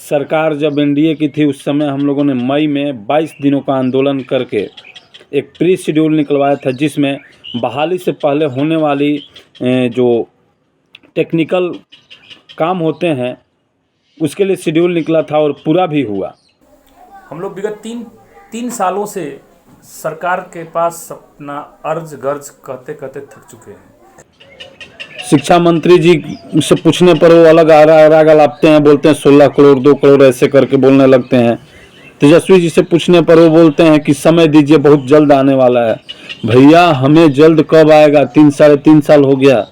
सरकार जब एनडीए की थी उस समय हम लोगों ने मई में 22 दिनों का आंदोलन करके एक प्री शेड्यूल निकलवाया था, जिसमें बहाली से पहले होने वाली जो टेक्निकल काम होते हैं उसके लिए शेड्यूल निकला था और पूरा भी हुआ। हम लोग विगत तीन सालों से सरकार के पास अपना अर्ज गर्ज कहते कहते थक चुके हैं। शिक्षा मंत्री जी से पूछने पर वो अलग आराग अलापते हैं, बोलते हैं 16 करोड़ 2 करोड़ ऐसे करके बोलने लगते हैं। तेजस्वी जी से पूछने पर वो बोलते हैं कि समय दीजिए, बहुत जल्द आने वाला है। भैया हमें जल्द कब आएगा, 3 साल हो गया।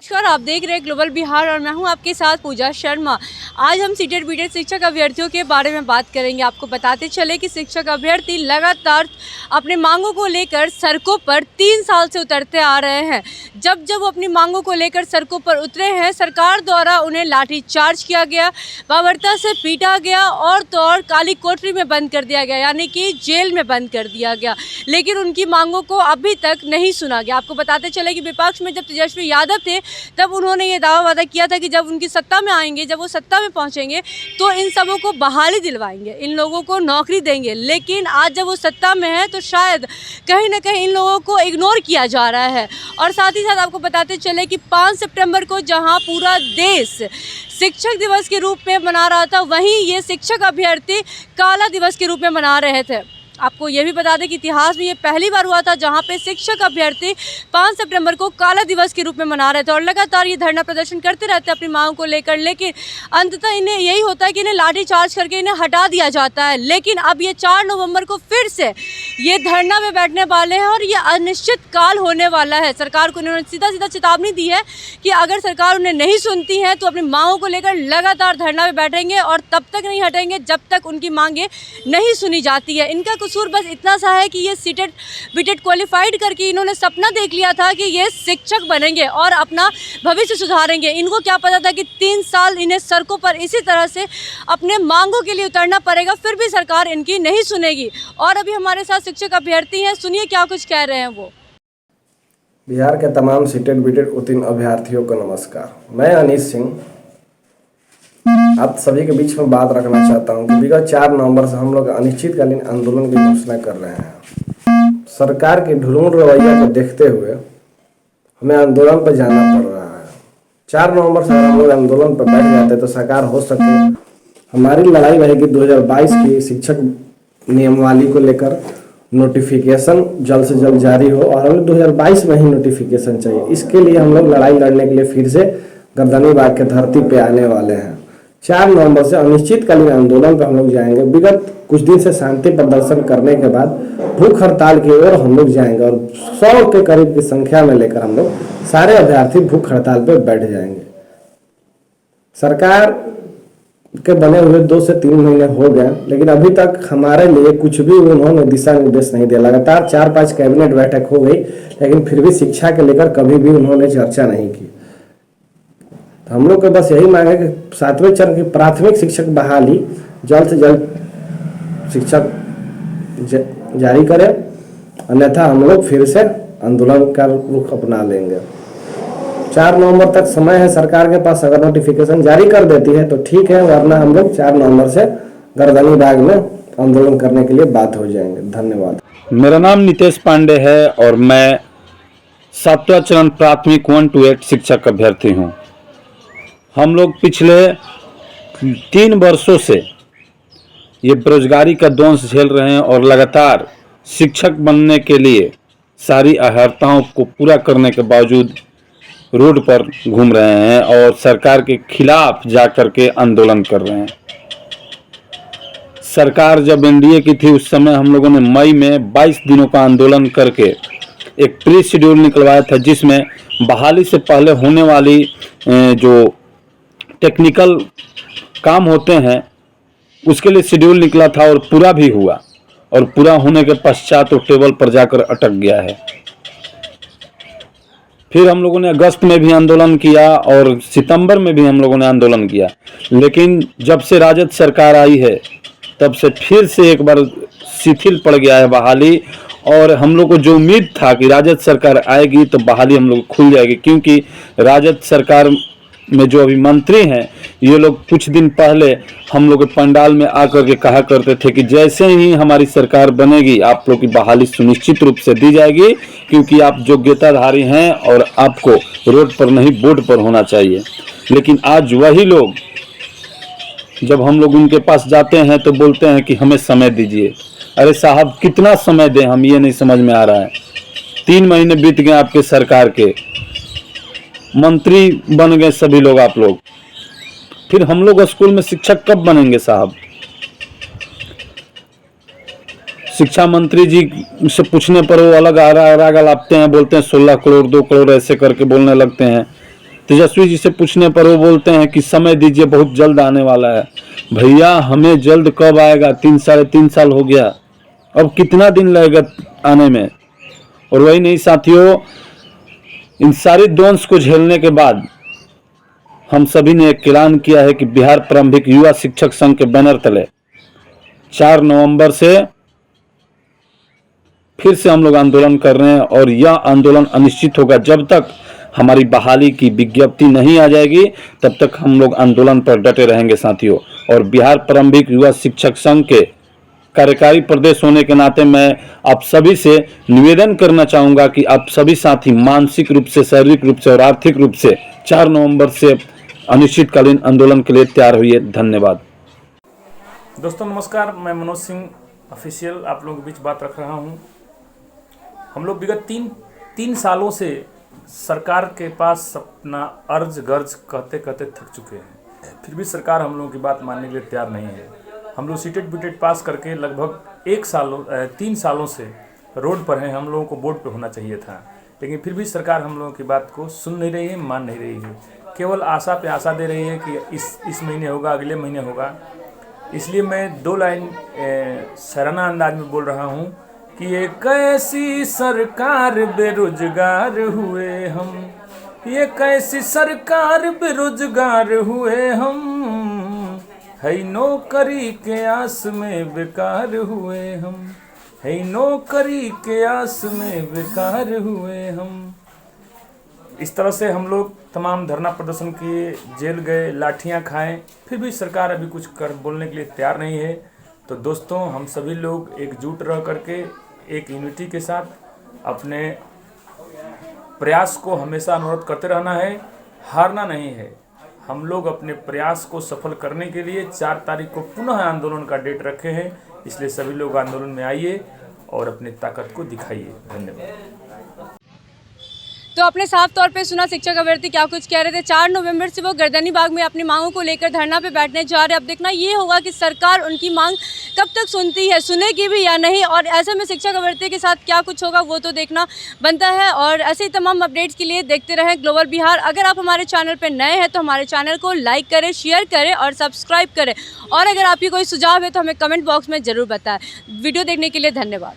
नमस्कार, आप देख रहे हैं ग्लोबल बिहार और मैं हूं आपके साथ पूजा शर्मा। आज हम सीटेड बीटेड शिक्षक अभ्यर्थियों के बारे में बात करेंगे। आपको बताते चले कि शिक्षक अभ्यर्थी लगातार अपने मांगों को लेकर सड़कों पर 3 साल से उतरते आ रहे हैं। जब वो अपनी मांगों को लेकर सड़कों पर उतरे हैं, सरकार द्वारा उन्हें लाठी चार्ज किया गया, बर्बरता से पीटा गया और तो और काली कोठरी में बंद कर दिया गया, यानी कि जेल में बंद कर दिया गया। लेकिन उनकी मांगों को अभी तक नहीं सुना गया। आपको बताते चले कि विपक्ष में जब तेजस्वी यादव थे तब उन्होंने ये दावा वादा किया था कि जब उनकी सत्ता में आएंगे, जब वो सत्ता में पहुंचेंगे तो इन सबों को बहाली दिलवाएंगे, इन लोगों को नौकरी देंगे। लेकिन आज जब वो सत्ता में है तो शायद कहीं ना कहीं इन लोगों को इग्नोर किया जा रहा है। और साथ ही साथ आपको बताते चले कि 5 सितंबर को जहां पूरा देश शिक्षक दिवस के रूप में मना रहा था, वहीं ये शिक्षक अभ्यर्थी काला दिवस के रूप में मना रहे थे। आपको ये भी बता दें कि इतिहास में ये पहली बार हुआ था जहां पे शिक्षक अभ्यर्थी 5 सितंबर को काला दिवस के रूप में मना रहे थे और लगातार ये धरना प्रदर्शन करते रहते हैं अपनी मांगों को लेकर। लेकिन अंततः इन्हें यही होता है कि इन्हें लाठी चार्ज करके इन्हें हटा दिया जाता है। लेकिन अब ये 4 नवंबर को फिर से ये धरना में बैठने वाले हैं और ये अनिश्चित काल होने वाला है। सरकार को उन्होंने सीधा चेतावनी दी है कि अगर सरकार उन्हें नहीं सुनती है तो अपनी मांगों को लेकर लगातार धरना में बैठेंगे और तब तक नहीं हटेंगे जब तक उनकी मांगें नहीं सुनी जाती है। इनका कसूर बस इतना सा है कि ये सीटेड बीटेड क्वालिफाइड करके इन्होंने सपना देख लिया था कि ये शिक्षक बनेंगे और अपना भविष्य सुधारेंगे। इनको क्या पता था कि 3 साल इन्हें सड़कों पर इसी तरह से अपने मांगों के लिए उतरना पड़ेगा, फिर भी सरकार इनकी नहीं सुनेगी। और अभी हमारे साथ शिक्षक अभ्यर्थी हैं, सुनिए क्या कुछ कह रहे हैं वो। बिहार के तमाम सीटेड बीटेड उत्तीर्ण अभ्यर्थियों को नमस्कार। मैं अनीश सिंह आप सभी के बीच में बात रखना चाहता हूं कि विगत 4 नवंबर से हम लोग अनिश्चितकालीन आंदोलन की घोषणा कर रहे हैं। सरकार के ढुलमुल रवैया को देखते हुए हमें आंदोलन पर जाना पड़ रहा है। 4 नवंबर से हम लोग आंदोलन पर बैठ जाते तो सरकार हो सके हमारी लड़ाई रहेगी 2022 की शिक्षक नियमावली को लेकर नोटिफिकेशन जल्द से जल्द जारी हो और हमें 2022 में ही नोटिफिकेशन चाहिए। इसके लिए हम लोग लड़ाई लड़ने के लिए फिर से गर्दनी बाग के धरती पे आने वाले हैं। 4 नवंबर से अनिश्चितकालीन आंदोलन पर हम लोग जाएंगे। विगत कुछ दिन से शांति प्रदर्शन करने के बाद भूख हड़ताल की ओर हम लोग जाएंगे और 100 के करीब की संख्या में लेकर हम लोग सारे अभ्यर्थी भूख हड़ताल पर बैठ जाएंगे। सरकार के बने हुए 2 से 3 महीने हो गए, लेकिन अभी तक हमारे लिए कुछ भी उन्होंने दिशा निर्देश नहीं दिया। लगातार 4-5 कैबिनेट बैठक हो गई, लेकिन फिर भी शिक्षा के लेकर कभी भी उन्होंने चर्चा नहीं की। हम लोग को बस यही मांग है कि 7वें चरण की प्राथमिक शिक्षक बहाली जल्द से जल्द शिक्षक जारी करें, अन्यथा हम लोग फिर से आंदोलन का रुख अपना लेंगे। 4 नवंबर तक समय है सरकार के पास, अगर नोटिफिकेशन जारी कर देती है तो ठीक है, वरना हम लोग 4 नवंबर से गर्दनी बाग में आंदोलन करने के लिए बात हो जाएंगे। धन्यवाद। मेरा नाम नितेश पांडे है और मैं 7वां चरण प्राथमिक 1 to 8 शिक्षक अभ्यर्थी हूँ। हम लोग पिछले 3 वर्षों से ये बेरोजगारी का दंश झेल रहे हैं और लगातार शिक्षक बनने के लिए सारी अर्हताओं को पूरा करने के बावजूद रोड पर घूम रहे हैं और सरकार के खिलाफ जा कर के आंदोलन कर रहे हैं। सरकार जब एनडीए की थी उस समय हम लोगों ने मई में 22 दिनों का आंदोलन करके एक प्री शेड्यूल निकलवाया था, जिसमें बहाली से पहले होने वाली जो टेक्निकल काम होते हैं उसके लिए शेड्यूल निकला था और पूरा भी हुआ और पूरा होने के पश्चात वो टेबल पर जाकर अटक गया है। फिर हम लोगों ने अगस्त में भी आंदोलन किया और सितंबर में भी हम लोगों ने आंदोलन किया, लेकिन जब से राजद सरकार आई है तब से फिर से एक बार शिथिल पड़ गया है बहाली। और हम लोग को जो उम्मीद था कि राजद सरकार आएगी तो बहाली हम लोग खुल जाएगी, क्योंकि राजद सरकार में जो अभी मंत्री हैं, ये लोग कुछ दिन पहले हम लोग के पंडाल में आकर के कहा करते थे कि जैसे ही हमारी सरकार बनेगी आप लोग की बहाली सुनिश्चित रूप से दी जाएगी, क्योंकि आप योग्यताधारी हैं और आपको रोड पर नहीं बोर्ड पर होना चाहिए। लेकिन आज वही लोग जब हम लोग उनके पास जाते हैं तो बोलते हैं कि हमें समय दीजिए। अरे साहब, कितना समय दें हम, ये नहीं समझ में आ रहा है। 3 महीने बीत गए आपके सरकार के, मंत्री बन गए सभी लोग आप लोग, फिर हम लोग स्कूल में शिक्षक कब बनेंगे साहब? शिक्षा मंत्री जी से पूछने पर वो अलग आराग लापते हैं, बोलते हैं 16 करोड़ 2 करोड़ ऐसे करके बोलने लगते हैं। तेजस्वी जी से पूछने पर वो बोलते हैं कि समय दीजिए, बहुत जल्द आने वाला है। भैया हमें जल्द कब आएगा? 3 साल हो गया, अब कितना दिन लगेगा आने में? और वही नहीं साथियों, इन सारी द्वंस को झेलने के बाद हम सभी ने एक ऐलान किया है कि बिहार प्रारंभिक युवा शिक्षक संघ के बैनर तले 4 नवंबर से फिर से हम लोग आंदोलन कर रहे हैं, और यह आंदोलन अनिश्चित होगा। जब तक हमारी बहाली की विज्ञप्ति नहीं आ जाएगी तब तक हम लोग आंदोलन पर डटे रहेंगे साथियों। और बिहार प्रारंभिक युवा शिक्षक संघ के कार्यकारी प्रदेश होने के नाते मैं आप सभी से निवेदन करना चाहूँगा कि आप सभी साथी मानसिक रूप से, शारीरिक रूप से और आर्थिक रूप से 4 नवंबर से अनिश्चितकालीन आंदोलन के लिए तैयार हुई है। धन्यवाद दोस्तों नमस्कार, मैं मनोज सिंह ऑफिशियल आप लोगों के बीच बात रख रहा हूं। हम लोग विगत तीन सालों से सरकार के पास अपना अर्ज गर्ज कहते कहते थक चुके हैं, फिर भी सरकार हम लोगों की बात मानने के लिए तैयार नहीं है। हम लोग सीटेट बीटेट पास करके लगभग 3 सालों से रोड पर हैं। हम लोगों को बोर्ड पे होना चाहिए था, लेकिन फिर भी सरकार हम लोगों की बात को सुन नहीं रही है, मान नहीं रही है। केवल आशा पे आशा दे रही है कि इस महीने होगा, अगले महीने होगा। इसलिए मैं 2 लाइन सराहना अंदाज में बोल रहा हूँ कि ये कैसी सरकार बेरोजगार हुए हम, ये कैसी सरकार बेरोजगार हुए हम, है नौकरी के आस में बेकार हुए हम, है नौकरी के आस में बेकार हुए हम। इस तरह से हम लोग तमाम धरना प्रदर्शन किए, जेल गए, लाठियां खाएं, फिर भी सरकार अभी कुछ कर बोलने के लिए तैयार नहीं है। तो दोस्तों हम सभी लोग एकजुट रह करके एक यूनिटी के साथ अपने प्रयास को हमेशा अनुरोध करते रहना है, हारना नहीं है। हम लोग अपने प्रयास को सफल करने के लिए 4 तारीख को पुनः आंदोलन का डेट रखे हैं, इसलिए सभी लोग आंदोलन में आइए और अपनी ताकत को दिखाइए। धन्यवाद। तो आपने साफ तौर पे सुना शिक्षक अभ्यर्थी क्या कुछ कह रहे थे। 4 नवंबर से वो गर्दनी बाग में अपनी मांगों को लेकर धरना पे बैठने जा रहे हैं। अब देखना ये होगा कि सरकार उनकी मांग कब तक सुनती है, सुनेगी भी या नहीं, और ऐसे में शिक्षक अभ्यर्थी के साथ क्या कुछ होगा वो तो देखना बनता है। और ऐसे ही तमाम अपडेट्स के लिए देखते रहें ग्लोबल बिहार। अगर आप हमारे चैनल पर नए हैं तो हमारे चैनल को लाइक करें, शेयर करें और सब्सक्राइब करें। और अगर आपकी कोई सुझाव है तो हमें कमेंट बॉक्स में ज़रूर बताएं। वीडियो देखने के लिए धन्यवाद।